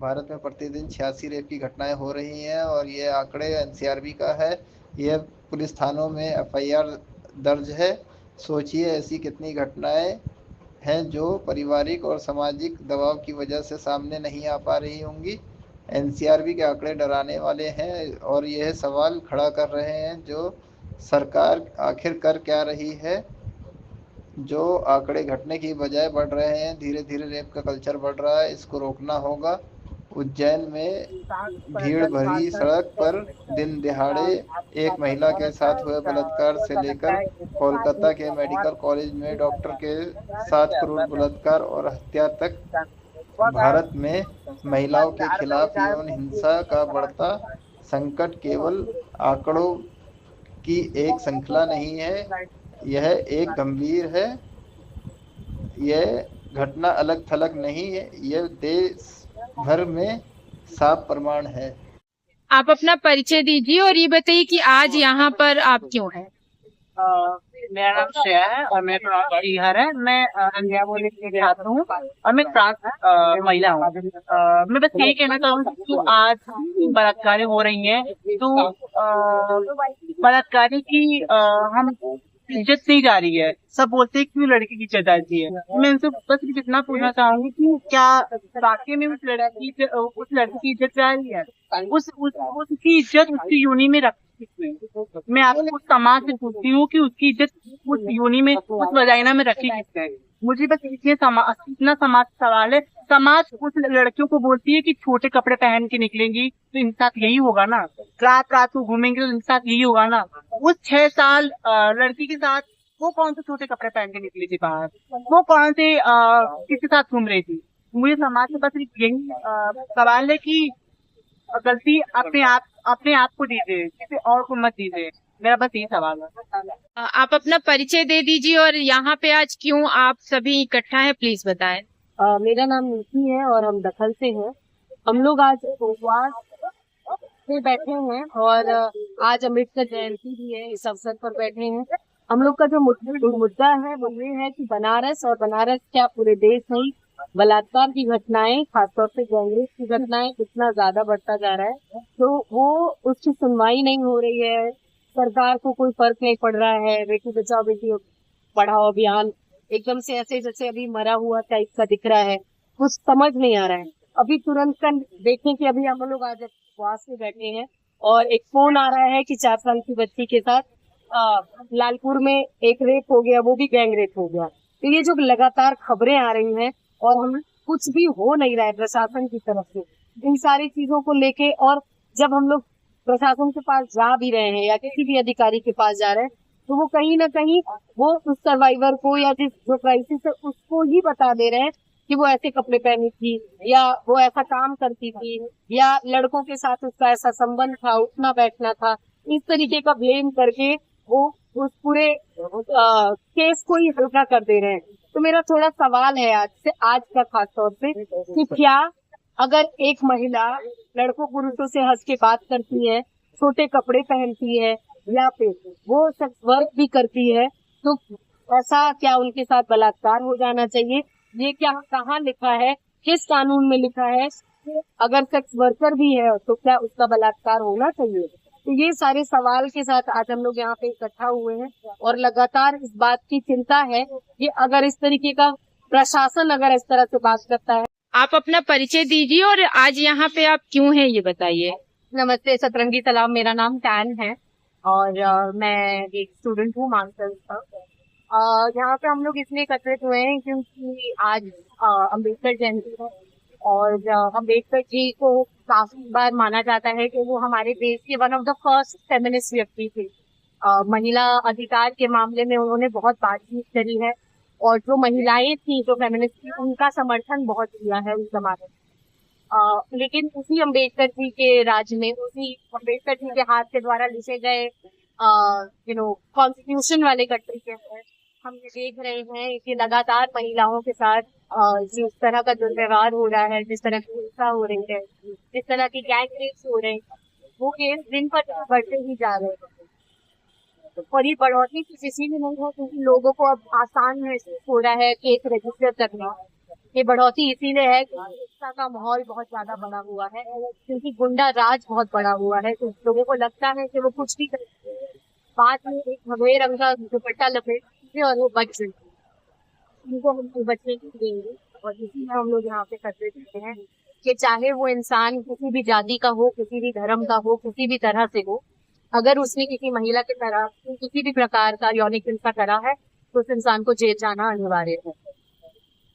भारत में प्रतिदिन 86 रेप की घटनाएं हो रही हैं और ये आंकड़े एनसीआरबी का है। यह पुलिस थानों में एफआईआर दर्ज है। सोचिए ऐसी कितनी घटनाएं हैं जो पारिवारिक और सामाजिक दबाव की वजह से सामने नहीं आ पा रही होंगी। एनसीआरबी के आंकड़े डराने वाले हैं और यह सवाल खड़ा कर रहे हैं जो सरकार आखिर कर क्या रही है। जो आंकड़े घटने की बजाय बढ़ रहे हैं, धीरे धीरे रेप का कल्चर बढ़ रहा है, इसको रोकना होगा। उज्जैन में भीड़ भरी सड़क पर दिन दिहाड़े एक महिला के साथ हुए बलात्कार से लेकर कोलकाता के मेडिकल कॉलेज में डॉक्टर के साथ क्रूर बलात्कार और हत्या तक, भारत में महिलाओं के खिलाफ यौन हिंसा का बढ़ता संकट केवल आंकड़ों की एक श्रृंखला नहीं है, यह एक गंभीर है। यह घटना अलग थलग नहीं है, यह देश भर में साफ प्रमाण है। आप अपना परिचय दीजिए और ये बताइए कि आज यहाँ पर आप क्यों हैं? मेरा नाम श्रेया है और मेरा क्लास टीहर है। मैं इंडिया बोले के छात्र हूँ और मैं क्लास महिला हूँ। मैं बस यही कहना चाहूँगी कि आज बलात्कार हो रही हैं तो बलात्कारी की हम इज्जत नहीं जा रही है। सब बोलते हैं क्यों लड़की की इज्जत जाती है। मैं इनसे बस इतना पूछना चाहूंगी कि क्या वाकई में उस लड़की की इज्जत जा रही है? उसकी इज्जत उसकी यूनि में रखी। मैं आपको उस समाज से पूछती हूँ कि उसकी इज्जत उस यूनि में, उस वजाइना में रखी किसने? मुझे बस इतना समाज सवाल है। समाज उस लड़कियों को बोलती है कि छोटे कपड़े पहन के निकलेंगी तो इनके साथ यही होगा ना, रात रात को घूमेंगे तो इनके साथ यही होगा ना। उस 6 साल लड़की के साथ वो कौन से छोटे कपड़े पहन के निकली थी बाहर? वो कौन से किसके साथ घूम रही थी? मुझे समाज से बस यही सवाल है कि गलती अपने आप को दीजिए, किसी और को मत दीजिए। मेरा बस यही सवाल है। आप अपना परिचय दे दीजिए और यहाँ पे आज क्यों आप सभी इकट्ठा है, प्लीज बताएं। मेरा नाम नीति है और हम दखल से हैं। हम लोग आज उपवास से बैठे हैं और आज अम्बेडकर जयंती भी है, इस अवसर पर बैठे हैं। हम लोग का जो मुद्दा है वो ये है कि बनारस और बनारस क्या पूरे देश में बलात्कार की घटनाएं, खासतौर से गैंगरेप की घटनाएं कितना ज्यादा बढ़ता जा रहा है, तो वो उसकी सुनवाई नहीं हो रही है। सरकार को कोई फर्क नहीं पड़ रहा है। बेटी बचाओ बेटी पढ़ाओ अभियान एकदम से ऐसे जैसे अभी मरा हुआ टाइप का दिख रहा है, कुछ समझ नहीं आ रहा है। अभी तुरंत देखें कि अभी हम लोग आज उपवास में बैठे हैं और एक फोन आ रहा है कि 4 साल की बच्ची के साथ लालपुर में एक रेप हो गया, वो भी गैंग रेप हो गया। तो ये जो लगातार खबरें आ रही हैं और हम कुछ भी हो नहीं रहा है प्रशासन की तरफ से इन सारी चीजों को लेके, और जब हम लोग प्रशासन के पास जा भी रहे हैं या किसी भी अधिकारी के पास जा रहे हैं तो वो कहीं ना कहीं वो उस सर्वाइवर को या जिस जो क्राइसिस है उसको ही बता दे रहे हैं कि वो ऐसे कपड़े पहनी थी या वो ऐसा काम करती थी या लड़कों के साथ उसका ऐसा संबंध था, उठना बैठना था। इस तरीके का ब्लेम करके वो उस पूरे केस को ही हल्का कर दे रहे हैं। तो मेरा थोड़ा सवाल है आज का खास तौर पे कि क्या अगर एक महिला लड़कों पुरुषों से हंस के बात करती है, छोटे कपड़े पहनती है या फिर वो सेक्स वर्क भी करती है, तो ऐसा क्या उनके साथ बलात्कार हो जाना चाहिए? ये क्या कहाँ लिखा है, किस कानून में लिखा है? अगर सेक्स वर्कर भी है तो क्या उसका बलात्कार होना चाहिए? तो ये सारे सवाल के साथ आज हम लोग यहाँ पे इकट्ठा हुए हैं और लगातार इस बात की चिंता है कि अगर इस तरीके का प्रशासन अगर इस तरह से बात करता है। आप अपना परिचय दीजिए और आज यहाँ पे आप क्यों हैं ये बताइए। नमस्ते, सतरंगी तालाब मेरा नाम टैन है और मैं एक स्टूडेंट हूँ मानसर का। यहाँ पे हम लोग इसलिए एकत्रित हुए हैं क्योंकि आज अम्बेडकर जयंती है और अम्बेडकर जी को काफी बार माना जाता है कि वो हमारे देश के one of the first feminist व्यक्ति थे। महिला अधिकार के मामले में उन्होंने बहुत बातचीत करी है और जो महिलाएं थी जो फेमिनिस्ट थी उनका समर्थन बहुत किया है उस जमाने में। लेकिन उसी अम्बेडकर जी के राज में, उसी अम्बेडकर जी के हाथ के द्वारा लिखे गए कॉन्स्टिट्यूशन वाले गठरी के अंदर हम ये देख रहे हैं कि लगातार महिलाओं के साथ जिस तरह का दुर्व्यवहार हो रहा है, जिस तरह की हिंसा हो रही है, जिस तरह की गैंग रेप्स हो रहे हैं, वो केस दिन पर दिन बढ़ते ही जा रहे हैं। और ये बढ़ोतरी किसी में नहीं है क्योंकि लोगों को अब आसान महसूस हो रहा है केस रजिस्टर करना, ये बढ़ोतरी इसीलिए है कि हिंसा का माहौल बहुत ज्यादा बड़ा हुआ है, क्योंकि गुंडा राज बहुत बड़ा हुआ है। तो लोगों को लगता है कि वो कुछ भी कर सकते हैं, बाद में एक भगवे रंग का दुपट्टा लपेट और वो बच जाए। उनको हम बचने नहीं देंगे, और इसीलिए हम लोग यहाँ पे करते रहते हैं कि चाहे वो इंसान किसी भी जाति का हो, किसी भी धर्म का हो, किसी भी तरह से हो, अगर उसने किसी महिला के तरह किसी भी प्रकार का यौनिक हिंसा करा है तो उस इंसान को जेल जाना अनिवार्य है।